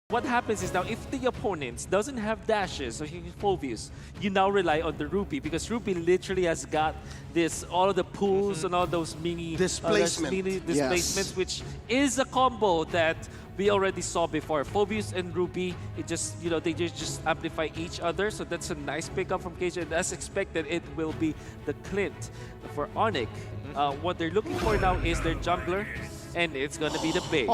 What happens is now, if the opponent doesn't have dashes or Phobius, you now rely on the Ruby because Ruby literally has got this all of the pools and all those mini displacements, which is a combo that we already saw before. Phobius and Ruby, it just they just amplify each other, so that's a nice pickup from KJ. And as expected, it will be the Clint for Onic. What they're looking for now is their jungler. And it's going to be the bait.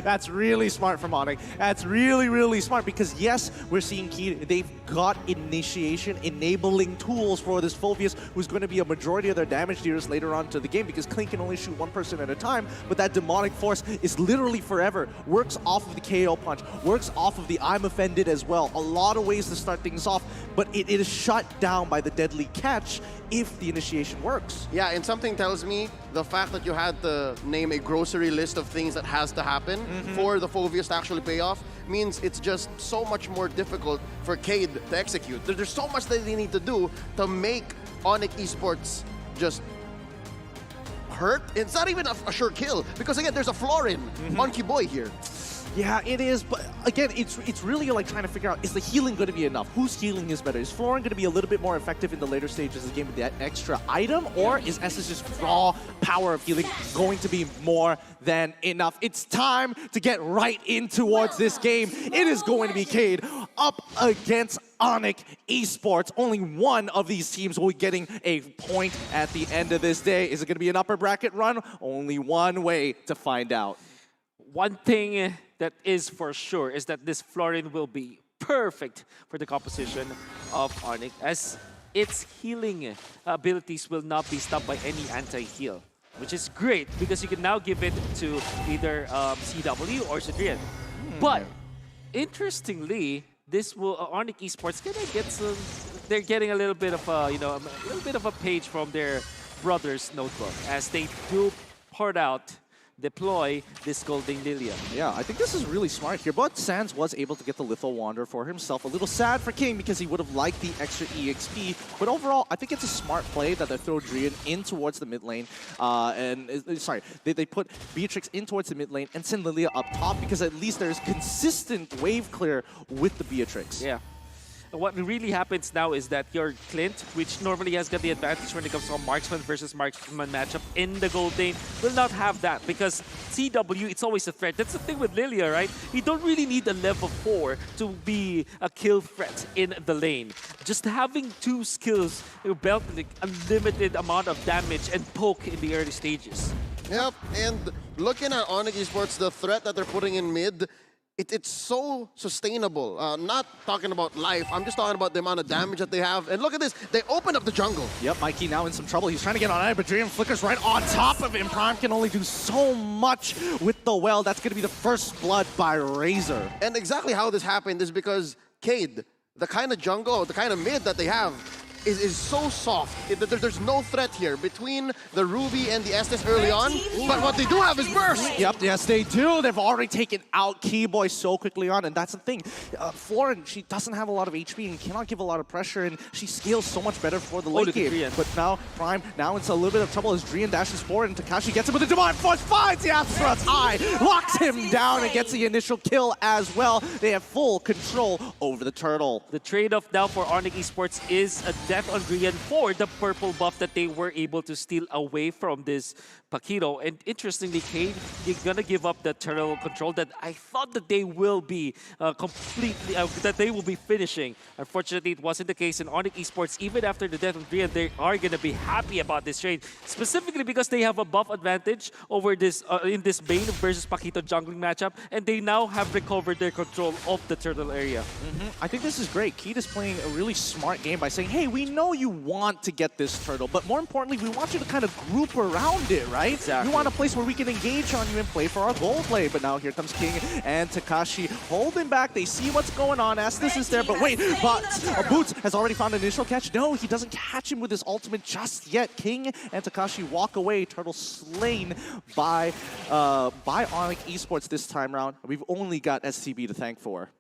That's really smart from Onic. That's really, really smart because, yes, we're seeing they've got initiation, enabling tools for this Phobius, who's going to be a majority of their damage dealers later on to the game because Clint can only shoot one person at a time, but that demonic force is literally forever. Works off of the KO punch, works off of the I'm offended as well. A lot of ways to start things off, but it is shut down by the deadly catch if the initiation works. Yeah, and something tells me the fact that you had to name a grocery list of things that has to happen for the Phobius to actually pay off means it's just so much more difficult for Cade to execute. There's so much that they need to do to make Onic Esports just hurt. It's not even a sure kill because, again, there's a Florin Monkey Boy here. Yeah, it is, but again, it's really like trying to figure out, is the healing going to be enough? Whose healing is better? Is Florin going to be a little bit more effective in the later stages of the game with that extra item, or is SS's raw power of healing going to be more than enough? It's time to get right in towards this game. It is going to be Cade up against Onic Esports. Only one of these teams will be getting a point at the end of this day. Is it going to be an upper bracket run? Only one way to find out. One thing that is for sure is that this Florin will be perfect for the composition of Onic, as its healing abilities will not be stopped by any anti-heal, which is great because you can now give it to either CW or Sidrian. But interestingly, this will Onic Esports gonna get some. They're getting a little bit of a a little bit of a page from their brother's notebook as they do part out. Deploy this Golden Lilia. Yeah, I think this is really smart here, but Sans was able to get the Lethal Wander for himself. A little sad for King because he would have liked the extra EXP, but overall, I think it's a smart play that they throw Drian in towards the mid lane, they put Beatrix in towards the mid lane and send Lilia up top because at least there's consistent wave clear with the Beatrix. Yeah. What really happens now is that your Clint, which normally has got the advantage when it comes to a marksman versus marksman matchup in the gold lane, will not have that because CW, it's always a threat. That's the thing with Lilia, right? You don't really need a level 4 to be a kill threat in the lane. Just having 2 skills, you belt like unlimited amount of damage and poke in the early stages. Yep, and looking at Onic Esports, the threat that they're putting in mid, it's so sustainable. Not talking about life, I'm just talking about the amount of damage that they have. And look at this, they opened up the jungle. Yep, Mikey now in some trouble. He's trying to get on it, but Dream flickers right on top of him. Prime can only do so much with the well. That's going to be the first blood by Razor. And exactly how this happened is because Cade, the kind of jungle, the kind of mid that they have, is so soft. There's no threat here between the Ruby and the Estes early on, but what they do have is burst. Yep, yes they do. They've already taken out Keyboy so quickly on, and that's the thing. Florin, she doesn't have a lot of HP and cannot give a lot of pressure, and she scales so much better for the late game. But now, Prime, now into a little bit of trouble as Drian dashes forward, and Takashi gets him with a Divine Force, finds the Astra's eye, locks him down, and gets the initial kill as well. They have full control over the turtle. The trade-off now for Onic Esports is a death on Drian for the purple buff that they were able to steal away from this Paquito. And interestingly, Cade, you're gonna give up the turtle control that I thought that they will be that they will be finishing. Unfortunately, it wasn't the case in Onic Esports. Even after the death of Drian, they are gonna be happy about this trade, specifically because they have a buff advantage over this in this Bane versus Paquito jungling matchup, and they now have recovered their control of the turtle area. I think this is great. Cade is playing a really smart game by saying, hey, we know you want to get this turtle, but more importantly, we want you to kind of group around it, right? Exactly. We want a place where we can engage on you and play for our goal play. But now here comes King and Takashi holding back. They see what's going on. Estes is there, but wait, Boots has already found an initial catch. No, he doesn't catch him with his ultimate just yet. King and Takashi walk away. Turtle slain by Onic Esports this time around. We've only got SCB to thank for.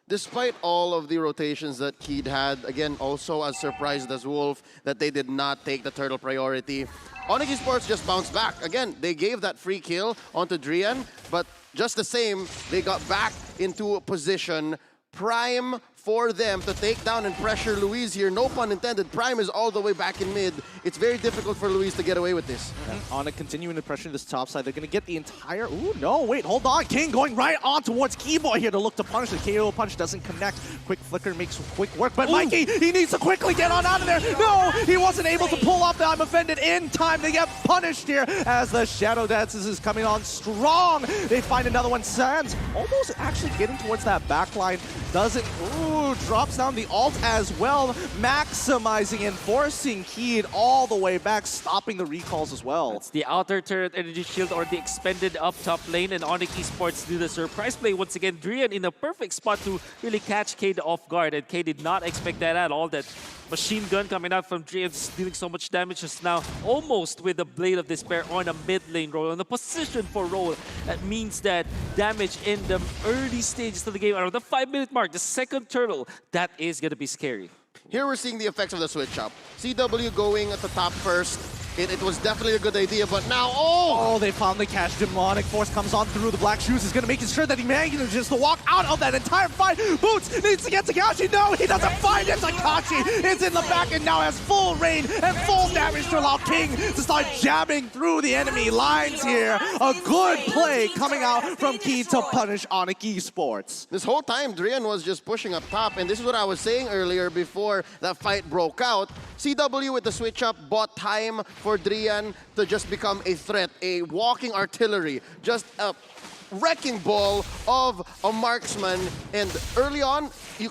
Despite all of the rotations that Cade had, again, also as surprised as Wolf that they did not take the turtle priority, Onic Esports just bounced back. Again, they gave that free kill onto Drian, but just the same, they got back into a position. Prime for them to take down and pressure Luis here. No pun intended. Prime is all the way back in mid. It's very difficult for Luis to get away with this. Onic continuing to pressure this top side. They're going to get the entire... Ooh, no, wait, hold on. King going right on towards Keyboy here to look to punish. The KO punch doesn't connect. Quick flicker makes quick work, but Mikey, he needs to quickly get on out of there. No, he wasn't able to pull off the I'm offended in time. They get punished here as the Shadow Dances is coming on strong. They find another one. Sands almost actually getting towards that backline. Doesn't... Ooh, drops down the ult as well, maximizing and forcing Keed all the way back, stopping the recalls as well. It's the outer turret energy shield or the expended up top lane, and Onic Esports do the surprise play once again. Drian in a perfect spot to really catch Cade off guard, and Cade did not expect that at all. That machine gun coming out from Drian dealing so much damage just now, almost with the Blade of Despair on a mid lane roll, on the position for roll. That means that damage in the early stages of the game, around the 5-minute mark, the second turtle, that is going to be scary. Here we're seeing the effects of the switch up. CW going at the top first. It was definitely a good idea, but now, oh, they finally catch Demonic Force comes on through. The Black Shoes is going to make sure that he manages to walk out of that entire fight. Boots needs to get Takashi. No, he doesn't find it. Takashi is in the back and now has full reign and full damage to allow King to start jabbing through the enemy lines here. A good play coming out from Key to punish Onic Esports. this whole time, Drian was just pushing up top, and this is what I was saying earlier before that fight broke out. CW with the switch up bought time for Drian to just become a threat, a walking artillery, just a wrecking ball of a marksman. And early on, you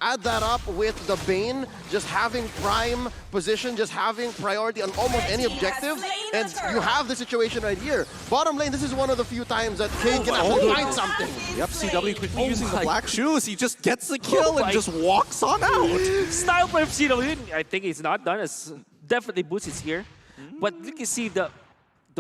add that up with the Bane, just having prime position, just having priority on almost any objective, and you have the situation right here. Bottom lane, this is one of the few times that Kane can actually find something. Yep, CW quickly using the Black Shoes. He just gets the kill and just walks on out. Style play of CW, I think he's not done. As definitely Boots is here. But you can see the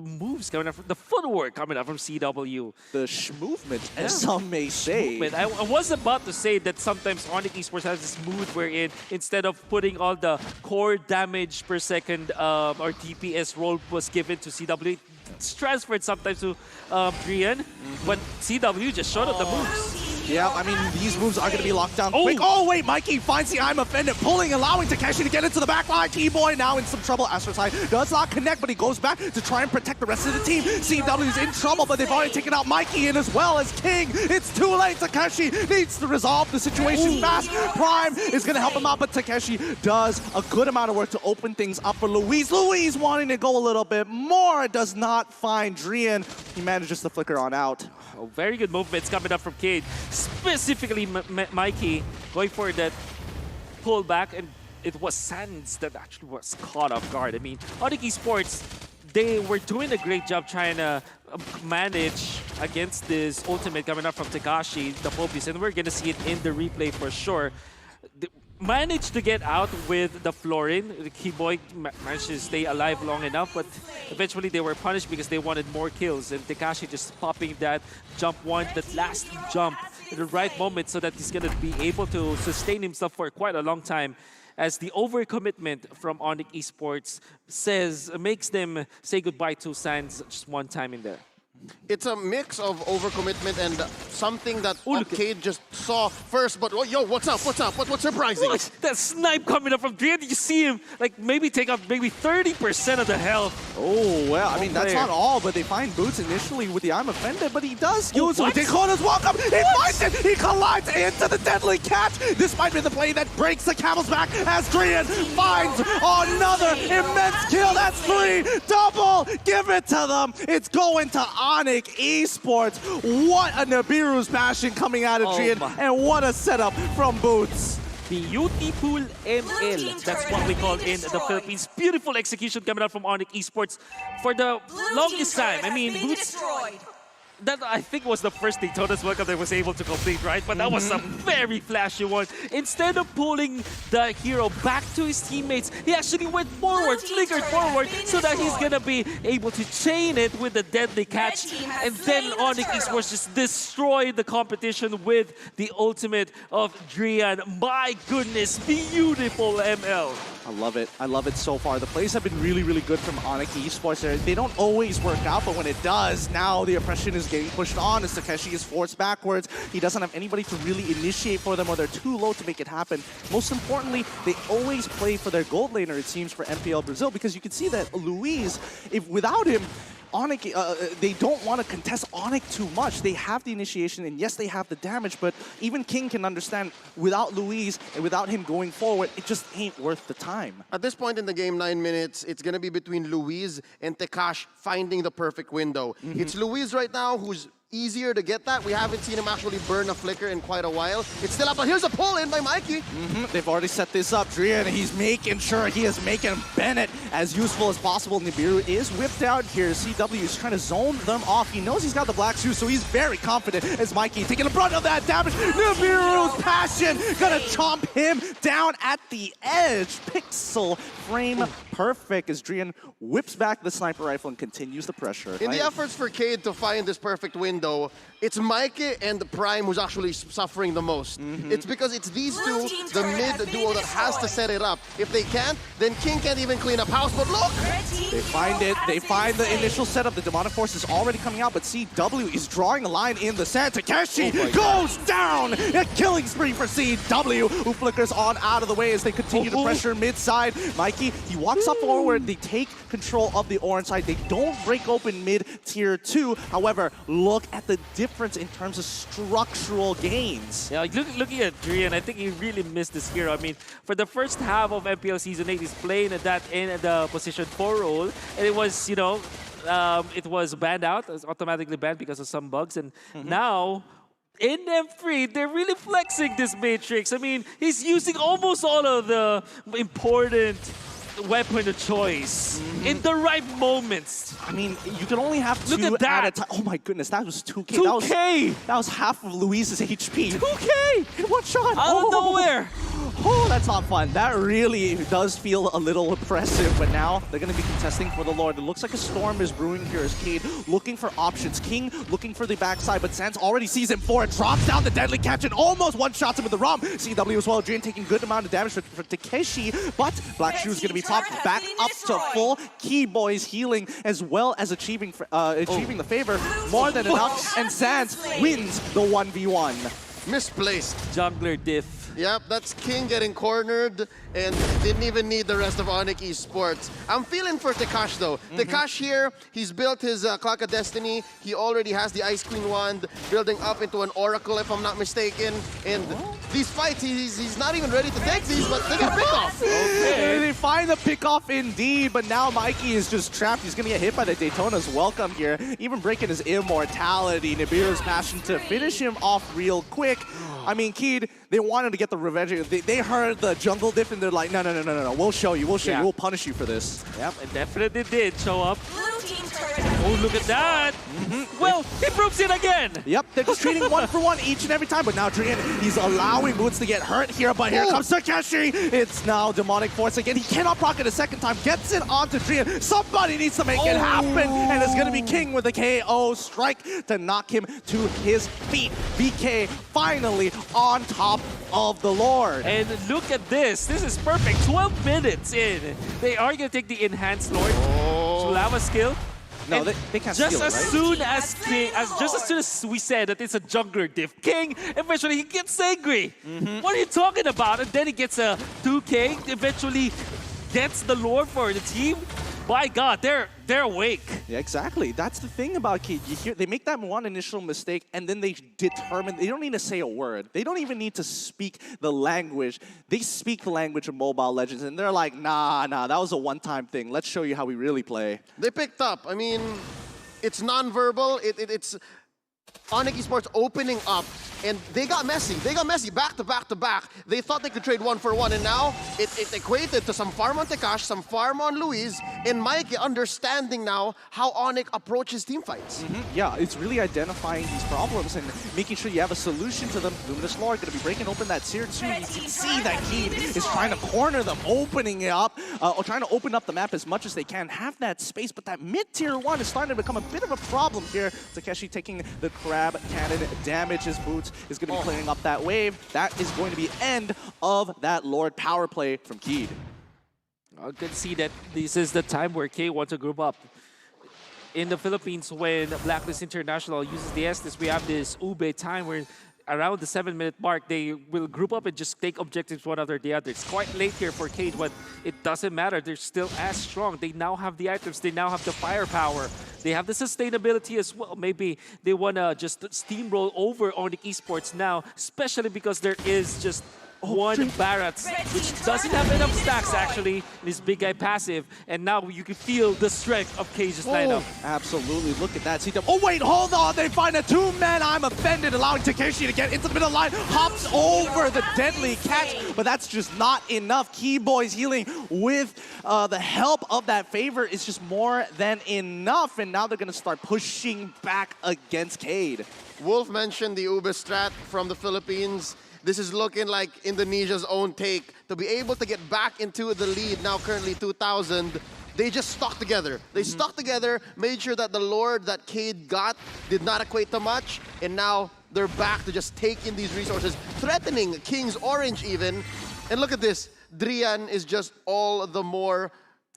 moves coming out, from the footwork coming out from CW. The movement, as some may say. I was about to say that sometimes Onic Esports has this mood wherein instead of putting all the core damage per second or DPS role was given to CW, it's transferred sometimes to Drian, but CW just showed up the moves. Yeah, I mean, these moves are going to be locked down quick. Oh, wait, Mikey finds the I'm offended, pulling, allowing Takeshi to get into the back line. Keyboy now in some trouble. Astroside does not connect, but he goes back to try and protect the rest of the team. CW's in trouble, but they've already taken out Mikey in as well as King. It's too late. Takeshi needs to resolve the situation fast. Prime is going to help him out, but Takeshi does a good amount of work to open things up for Luis. Luis wanting to go a little bit more, does not find Drian. He manages to flicker on out. Oh, very good movements coming up from Cade. Specifically, Mikey going for that pullback, and it was Sands that actually was caught off guard. I mean, Onic Esports, they were doing a great job trying to manage against this ultimate coming up from Takashi, the Phobius, and we're going to see it in the replay for sure. Managed to get out with the Florin. The Keyboy managed to stay alive long enough, but eventually they were punished because they wanted more kills. And Takashi just popping that jump one, that last jump in the right moment so that he's going to be able to sustain himself for quite a long time. As the overcommitment from Onic Esports makes them say goodbye to Sands just one time in there. It's a mix of overcommitment and something that Cade just saw first, but yo, what's up? What's surprising? Look, that snipe coming up from Drian. Did you see him like maybe take up maybe 30% of the health? Oh, well, I mean, that's not all, but they find Boots initially with the I'm offended, but he does use it. Dakota's welcome. He finds it. He collides into the deadly catch. This might be the play that breaks the camel's back as Drian finds another immense kill. That's 3. Double. Give it to them. It's going to Onic Esports. What a Nibiru's passion coming out of Drian, and what a setup from Boots. Beautiful ML. That's what we call in the Philippines. Beautiful execution coming out from Onic Esports for the longest time. I mean, Boots, that I think was the first Daytona's Welcome that was able to complete, right? But that was a very flashy one. Instead of pulling the hero back to his teammates, he actually went forward, flickered forward, so that he's gonna be able to chain it with the deadly catch. And then Onic Esports just destroyed the competition with the ultimate of Drian. My goodness, beautiful ML. I love it. I love it so far. The plays have been really, really good from Onic Esports. They don't always work out, but when it does, now the oppression is getting pushed on as Takeshi is forced backwards. He doesn't have anybody to really initiate for them, or they're too low to make it happen. Most importantly, they always play for their gold laner, it seems, for MPL Brazil, because you can see that Luis, if without him, Onic, they don't want to contest Onic too much. They have the initiation, and yes, they have the damage, but even King can understand without Luis and without him going forward, it just ain't worth the time. At this point in the game, 9 minutes, it's going to be between Luis and Tekash finding the perfect window. It's Luis right now who's easier to get that. We haven't seen him actually burn a flicker in quite a while. It's still up, but here's a pull in by Mikey. They've already set this up. Drian, he's making sure he is making Bennett as useful as possible. Nibiru is whipped out here. CW is trying to zone them off. He knows he's got the black shoes, so he's very confident as Mikey taking the brunt of that damage. Nibiru's passion gonna chomp him down at the edge. Pixel frame perfect as Drian whips back the sniper rifle and continues the pressure. In the efforts for Cade to find this perfect window, it's Mikey and the Prime who's actually suffering the most. It's because it's these two, the mid duo, that has to set it up. If they can't, then King can't even clean up house. But look! They find it. They find the initial setup. The demonic force is already coming out, but CW is drawing a line in the sand. Takeshi goes down! A killing spree for CW, who flickers on out of the way as they continue to pressure mid-side. Mikey, he walks up forward. They take control of the orange side. They don't break open mid-tier 2. However, look at the difference in terms of structural gains. Yeah, like looking at Drian, I think he really missed this hero. I mean, for the first half of MPL Season 8, he's playing at that in the position 4 role, and it was, you know, it was banned out. It was automatically banned because of some bugs, and now in M3, they're really flexing this Matrix. I mean, he's using almost all of the important weapon of choice in the right moments. I mean, you can only have two Look at that. at a time. Oh my goodness, that was 2K. 2K! That was half of Luis's HP. 2K! In one shot. Out of nowhere! Oh, that's not fun. That really does feel a little oppressive, but now they're going to be contesting for the Lord. It looks like a storm is brewing here as Cade looking for options. King looking for the backside, but Sans already sees him for it. Drops down the deadly catch and almost one-shots him with the ROM. CW as well. Drain taking good amount of damage for Takeshi, but Black Shoe is going to be top back up to full. Key Boys healing as well as achieving the favor. More than enough, and Sans wins the 1v1. Misplaced. Jungler diff. Yep, that's King getting cornered and didn't even need the rest of Onic Esports. I'm feeling for Tekash though. Tekash here, he's built his Clock of Destiny. He already has the Ice Queen wand, building up into an Oracle if I'm not mistaken. And these fights, he's not even ready to take these, but they got a pick-off. They find the pick-off indeed, but now Mikey is just trapped. He's going to get hit by the Daytona's welcome here, even breaking his immortality. Nibiru's passion to finish him off real quick. I mean, Keed, they wanted to get the revenge. They heard the jungle diff and they're like, no, we'll show you, we'll punish you for this. Yep, it definitely did show up. Oh, look at that! Well, he proves it again! Yep, they're just treating one for one each and every time, but now Drian, he's allowing Boots to get hurt here, but here comes Takeshi! It's now Demonic Force again. He cannot proc it a second time, gets it onto Drian. Somebody needs to make it happen, and it's gonna be King with a KO strike to knock him to his feet. BK finally on top of the Lord. And look at this. This is perfect. 12 minutes in. They are going to take the Enhanced Lord. Sulava skill. No, they can't just steal it, as right? soon as King, just as soon as we said that it's a jungler diff, King eventually he gets angry. What are you talking about? And then he gets a 2K. Eventually gets the Lord for the team. My God, they're awake. Yeah, exactly. That's the thing about Kid. You hear they make that one initial mistake, and then they determine they don't need to say a word. They don't even need to speak the language. They speak the language of Mobile Legends, and they're like, nah, that was a one-time thing. Let's show you how we really play. They picked up. I mean, it's non-verbal. It's Onic Esports opening up, and they got messy. They got messy back to back to back. They thought they could trade 1-for-1, and now it equated to some farm on Tekash, some farm on Luis, and Mikey understanding now how Onic approaches team fights. Yeah, it's really identifying these problems and making sure you have a solution to them. Luminous Lord going to be breaking open that tier 2. You can see that Keed is trying to corner them, opening it up, or trying to open up the map as much as they can. Have that space, but that mid-tier 1 is starting to become a bit of a problem here. Takeshi taking the crab cannon damage. His Boots is going to be clearing up that wave. That is going to be end of that Lord power play from Keed. I can see that this is the time where K wants to group up. in the Philippines, when Blacklist International uses the Estes, we have this Ube time where around the 7-minute mark, they will group up and just take objectives one after the other. It's quite late here for Cade, but it doesn't matter. They're still as strong. They now have the items. They now have the firepower. They have the sustainability as well. Maybe they want to just steamroll over Onic Esports now, especially because there is just one Barats, which doesn't have enough stacks actually in his big guy passive, and now you can feel the strength of Cage's lineup. Absolutely, look at that. Oh wait, hold on, they find a 2-man. I'm offended, allowing Takeshi to get into the middle line, hops over the deadly catch, but that's just not enough. Keyboy's healing with the help of that favor is just more than enough, and now they're gonna start pushing back against Cade. Wolf mentioned the Ube strat from the Philippines. This is looking like Indonesia's own take. To be able to get back into the lead, now currently 2,000, they just stuck together. They stuck together, made sure that the Lord that Cade got did not equate to much, and now they're back to just take in these resources, threatening King's Orange even. And look at this, Drian is just all the more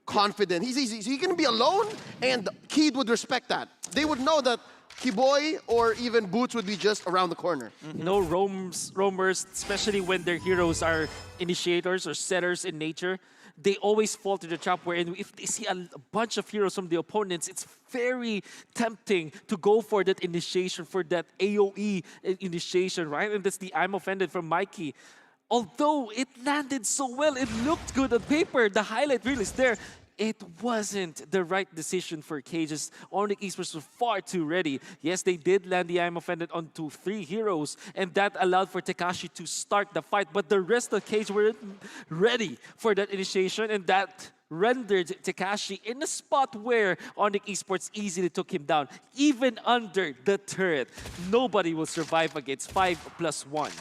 confident. He's gonna be alone, and Cade would respect that. They would know that Keyboy or even Boots would be just around the corner. No roamers, especially when their heroes are initiators or setters in nature. They always fall to the trap wherein if they see a bunch of heroes from the opponents, it's very tempting to go for that initiation, for that AoE initiation, right? And that's the I'm offended from Mikey. Although it landed so well, it looked good on paper, the highlight reel is there. It wasn't the right decision for Cage's. Onic Esports was far too ready. Yes, they did land the I'm offended onto 3 heroes, and that allowed for Tekashi to start the fight, but the rest of Cage weren't ready for that initiation, and that rendered Tekashi in a spot where Onic Esports easily took him down, even under the turret. Nobody will survive against 5+1.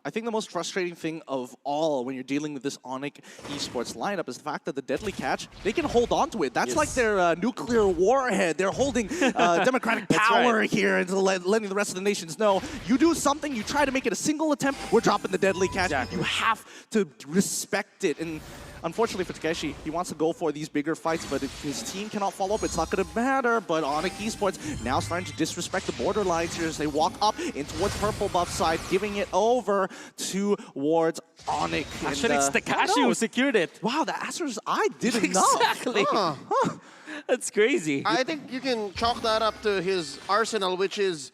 I think the most frustrating thing of all when you're dealing with this Onic Esports lineup is the fact that the deadly catch, they can hold on to it. That's like their nuclear warhead. They're holding democratic power here and letting the rest of the nations know, you do something, you try to make it a single attempt, we're dropping the deadly catch. You have to respect it. And unfortunately for Takeshi, he wants to go for these bigger fights, but if his team cannot follow up, it's not going to matter. But Onic Esports now starting to disrespect the borderlines here as they walk up in towards purple buff side, giving it over towards Onic. Actually, it's Tekashi who secured it. Wow, the Astra's eye didn't know. Exactly. That's crazy. I think you can chalk that up to his arsenal, which is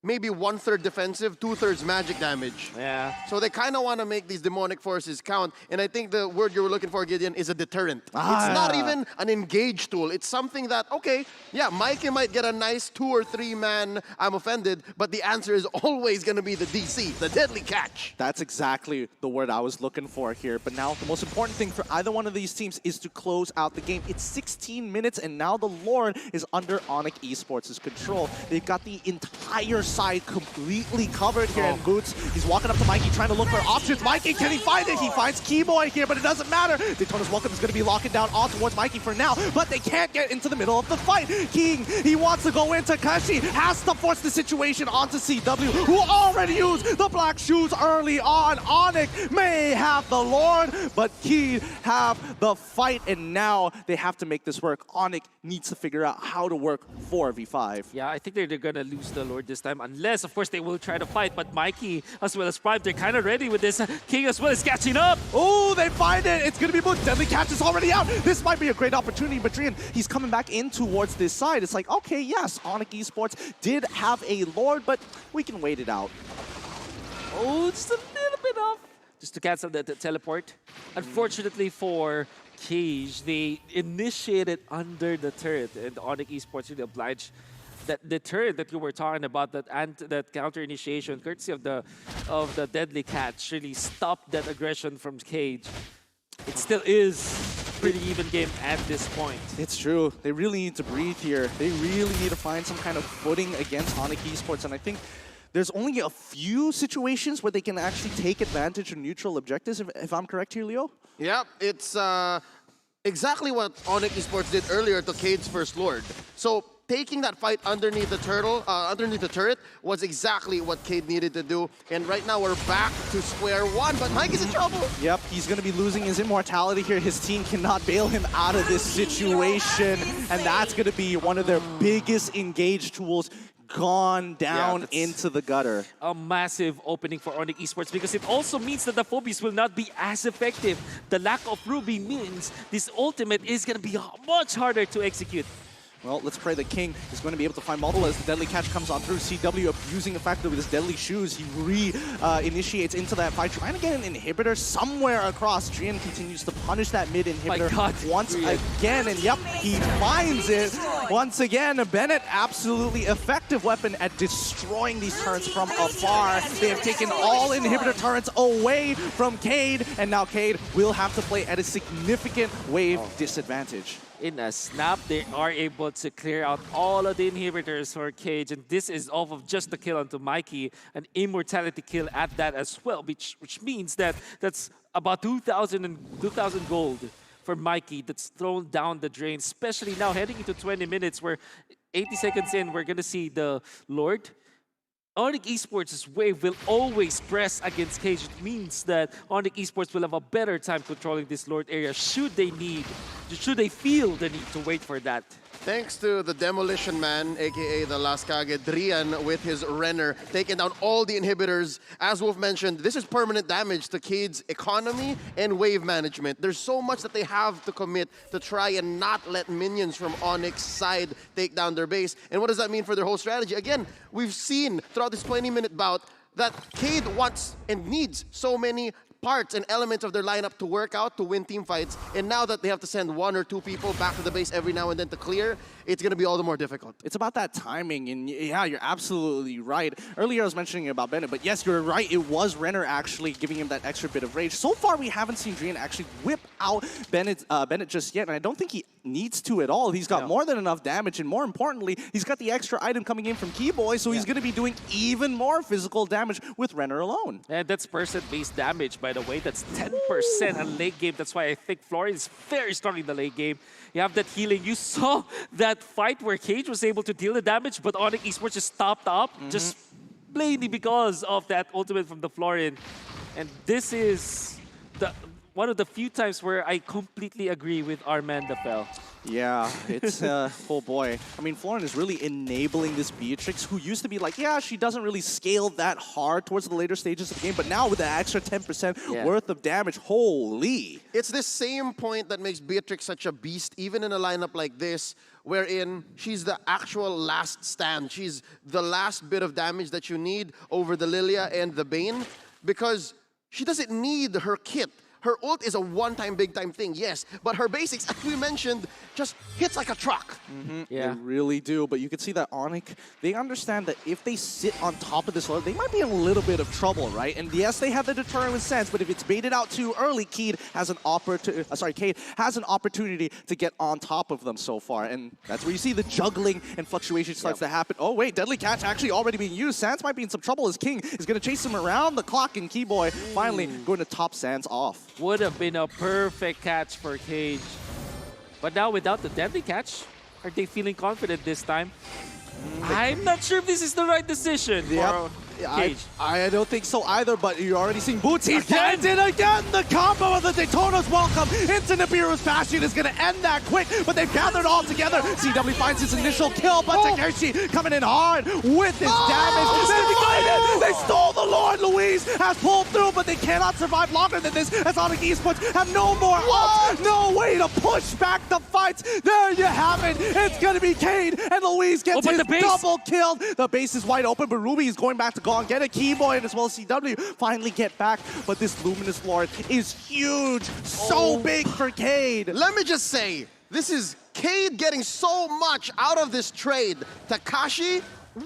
maybe 1/3 defensive, 2/3 magic damage. Yeah. So they kind of want to make these demonic forces count. And I think the word you were looking for, Gideon, is a deterrent. It's not even an engage tool. It's something that, okay, yeah, Mikey might get a nice 2 or 3 man, I'm offended, but the answer is always going to be the DC, the deadly catch. That's exactly the word I was looking for here. But now the most important thing for either one of these teams is to close out the game. It's 16 minutes, and now the Lord is under Onic Esports' control. They've got the entire side completely covered here, and Boots, he's walking up to Mikey trying to look for options. Mikey, can he find it? He finds Keyboy here, but it doesn't matter. Daytona's Welcome is going to be locking down on towards Mikey for now, but they can't get into the middle of the fight. King, he wants to go in. Takashi has to force the situation onto CW, who already used the black shoes early on. Onic may have the Lord, but Key have the fight, and now they have to make this work. Onic needs to figure out how to work 4v5. Yeah, I think they're going to lose the Lord this time. Unless, of course, they will try to fight. But Mikey, as well as Prime, they're kind of ready with this. King as well is catching up. Oh, they find it. It's going to be Boots. Deadly catch is already out. This might be a great opportunity. But Drian, he's coming back in towards this side. It's like, okay, yes, Onic Esports did have a Lord, but we can wait it out. Oh, just a little bit off. Just to cancel the teleport. Unfortunately for Cage, they initiated under the turret. And Onic Esports really obliged that the turret that you were talking about, that counter initiation, courtesy of the deadly catch, really stopped that aggression from Cage. It still is a pretty even game at this point. It's true. They really need to breathe here. They really need to find some kind of footing against Onic Esports, and I think there's only a few situations where they can actually take advantage of neutral objectives, if I'm correct here, Leo? Yeah, it's exactly what Onic Esports did earlier to Cade's first Lord. So taking that fight underneath the underneath the turret was exactly what Cade needed to do. And right now we're back to square one, but Mike is in trouble. Yep, he's going to be losing his immortality here. His team cannot bail him out of this situation, and that's going to be one of their biggest engage tools gone down into the gutter. A massive opening for Onic Esports because it also means that the Phobies will not be as effective. The lack of Ruby means this ultimate is going to be much harder to execute. Well, let's pray the King is going to be able to find multiple as the Deadly Catch comes on through. CW abusing the fact that with his Deadly Shoes, he initiates into that fight, trying to get an inhibitor somewhere across. Drian continues to punish that mid inhibitor once again, and yep, he finds it. Once again, Bennett, absolutely effective weapon at destroying these turrets from afar. They have taken all inhibitor turrets away from Cade, and now Cade will have to play at a significant wave disadvantage. In a snap, they are able to clear out all of the inhibitors for Cage, and this is off of just the kill onto Mikey, an immortality kill at that as well, which means that that's about 2,000 gold for Mikey that's thrown down the drain, especially now heading into 20 minutes where 80 seconds in, we're going to see the Lord. Onic Esports' wave will always press against Cage. It means that Onic Esports will have a better time controlling this Lord area should they feel the need to wait for that. Thanks to the Demolition Man, aka the Last Kage, Drian with his Renner, taking down all the inhibitors. As Wolf mentioned, this is permanent damage to Cade's economy and wave management. There's so much that they have to commit to try and not let minions from Onyx's side take down their base. And what does that mean for their whole strategy? Again, we've seen throughout this 20-minute bout that Cade wants and needs so many parts and elements of their lineup to work out to win team fights, and now that they have to send 1 or 2 people back to the base every now and then to clear, it's going to be all the more difficult. It's about that timing, and yeah, you're absolutely right. Earlier I was mentioning about Bennett, but yes, you're right, it was Renner actually giving him that extra bit of rage. So far we haven't seen Drian actually whip out Bennett just yet, and I don't think he needs to at all. He's got more than enough damage, and more importantly, he's got the extra item coming in from Keyboy, so he's going to be doing even more physical damage with Renner alone. And that's percent-based damage, by the way. That's 10% in late game. That's why I think Florian is very strong in the late game. You have that healing. You saw that fight where Cage was able to deal the damage, but Onic Esports just stopped up, just plainly because of that ultimate from the Florian. And this is one of the few times where I completely agree with Armanda Fell. Yeah, it's, oh boy. I mean, Florian is really enabling this Beatrix, who used to be like, yeah, she doesn't really scale that hard towards the later stages of the game, but now with the extra 10% worth of damage, holy. It's this same point that makes Beatrix such a beast, even in a lineup like this, wherein she's the actual last stand. She's the last bit of damage that you need over the Lilia and the Bane, because she doesn't need her kit. Her ult is a one-time, big-time thing, yes, but her basics, as we mentioned, just hits like a truck. Yeah, they really do, but you can see that Onic, they understand that if they sit on top of this Lord, they might be in a little bit of trouble, right? And yes, they have the deterrent sense, but if it's baited out too early, Cade has an opportunity to get on top of them so far, and that's where you see the juggling and fluctuation starts to happen. Oh wait, Deadly Catch actually already being used. Sans might be in some trouble as King is going to chase him around the clock, and Keyboy finally going to top Sans off. Would have been a perfect catch for Cage. But now without the Deadly Catch, are they feeling confident this time? I'm not sure if this is the right decision for Cage. I don't think so either, but you're already seeing Boots. He finds it again! The combo of the Daytona's welcome into Nibiru's Bastion is going to end that quick, but they've gathered all together. CW finds his initial kill, but Takeshi coming in hard with his damage. They stole the Lord. Louise has pulled through, but they cannot survive longer than this as Onic Esports have no more ults, no way to push back the fights. There you have it. It's going to be Cade, and Louise gets his double killed. The base is wide open, but Ruby is going back to go and get a Keyboy, and as well as CW finally get back, but this Luminous Lord is huge, so big for Cade. Let me just say, this is Cade getting so much out of this trade. Takashi,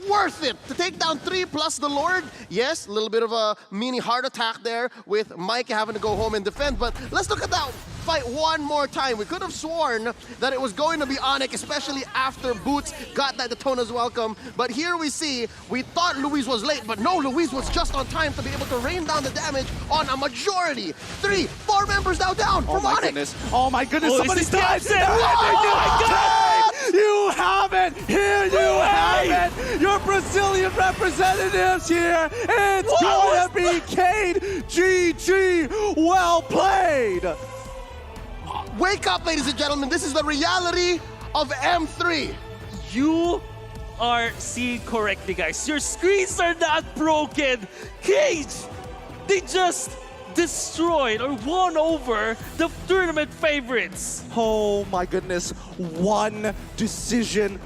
worth it to take down 3 plus the Lord. Yes, a little bit of a mini heart attack there with Mike having to go home and defend, but let's look at that fight one more time. We could have sworn that it was going to be Onic, especially after Boots got that Daytona's welcome, but here we see, we thought Louise was late, but no, Louise was just on time to be able to rain down the damage on a majority. 4 members now down from Onic. Oh my goodness, somebody died! Oh my God! You have it! Here you have it! Your Brazilian representatives here! It's gonna be Cade! GG! Well played! Wake up, ladies and gentlemen. This is the reality of M3. You are seeing correctly, guys. Your screens are not broken. Cage, they just destroyed or won over the tournament favorites. Oh my goodness. One decision,